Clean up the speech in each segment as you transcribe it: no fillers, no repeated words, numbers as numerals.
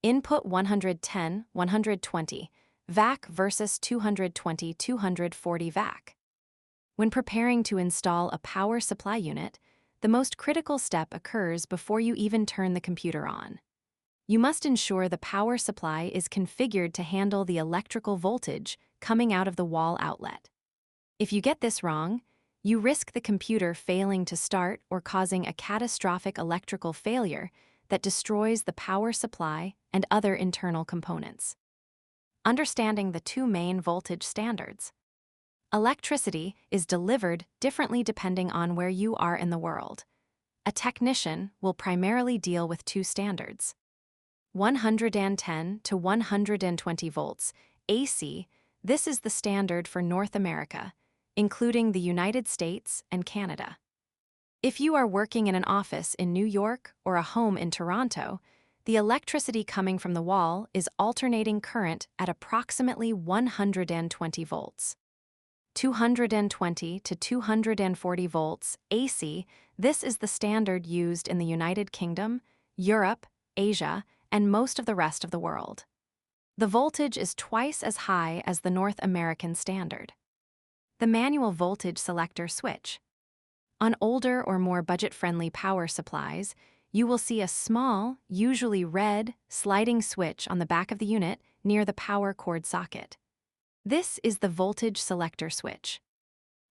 Input 110, 120, VAC versus 220, 240 VAC. When preparing to install a power supply unit, the most critical step occurs before you even turn the computer on. You must ensure the power supply is configured to handle the electrical voltage coming out of the wall outlet. If you get this wrong, you risk the computer failing to start or causing a catastrophic electrical failure that destroys the power supply and other internal components. Understanding the two main voltage standards. Electricity is delivered differently depending on where you are in the world. A technician will primarily deal with two standards. 110 to 120 volts, AC, this is the standard for North America, including the United States and Canada. If you are working in an office in New York or a home in Toronto, the electricity coming from the wall is alternating current at approximately 120 volts. 220 to 240 volts AC, this is the standard used in the United Kingdom, Europe, Asia, and most of the rest of the world. The voltage is twice as high as the North American standard. The manual voltage selector switch. On older or more budget-friendly power supplies, you will see a small, usually red, sliding switch on the back of the unit near the power cord socket. This is the voltage selector switch.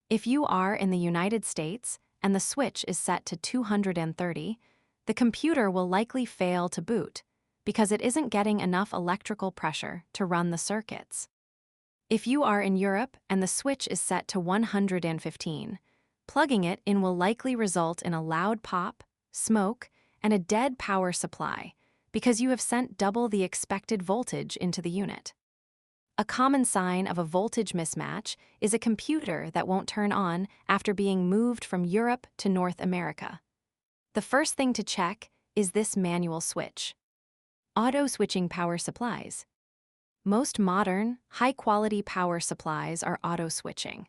If you are in the United States and the switch is set to 230, the computer will likely fail to boot because it isn't getting enough electrical pressure to run the circuits. If you are in Europe and the switch is set to 115, plugging it in will likely result in a loud pop, smoke, and a dead power supply because you have sent double the expected voltage into the unit. A common sign of a voltage mismatch is a computer that won't turn on after being moved from Europe to North America. The first thing to check is this manual switch. Auto-switching power supplies. Most modern, high-quality power supplies are auto-switching.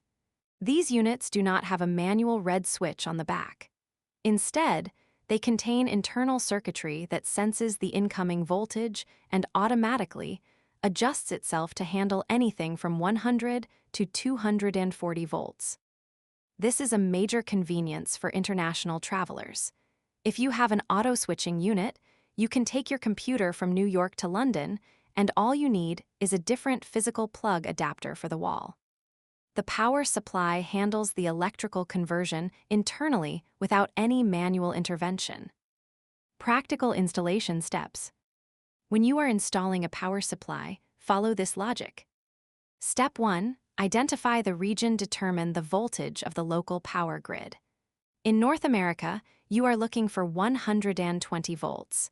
These units do not have a manual red switch on the back. Instead, they contain internal circuitry that senses the incoming voltage and automatically adjusts itself to handle anything from 100 to 240 volts. This is a major convenience for international travelers. If you have an auto-switching unit, you can take your computer from New York to London, and all you need is a different physical plug adapter for the wall. The power supply handles the electrical conversion internally without any manual intervention. Practical installation steps. When you are installing a power supply, follow this logic. Step 1. Identify the region. Determine the voltage of the local power grid. In North America, you are looking for 120 volts.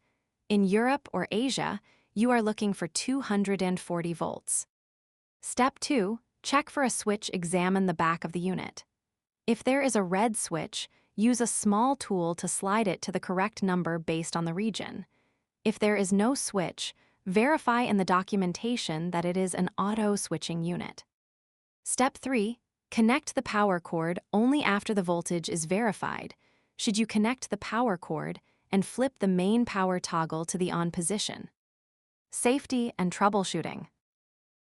In Europe or Asia, you are looking for 240 volts. Step 2. Check for a switch. Examine the back of the unit. If there is a red switch, use a small tool to slide it to the correct number based on the region. If there is no switch, verify in the documentation that it is an auto-switching unit. Step 3. Connect the power cord only after the voltage is verified. Should you connect the power cord and flip the main power toggle to the on position. Safety and troubleshooting.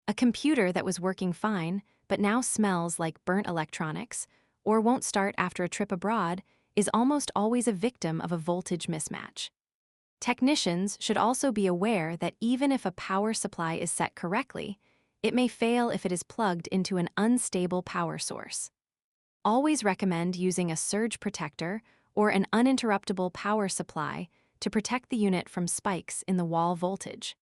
A computer that was working fine but now smells like burnt electronics or won't start after a trip abroad is almost always a victim of a voltage mismatch. Technicians should also be aware that even if a power supply is set correctly, it may fail if it is plugged into an unstable power source. Always recommend using a surge protector or an uninterruptible power supply to protect the unit from spikes in the wall voltage.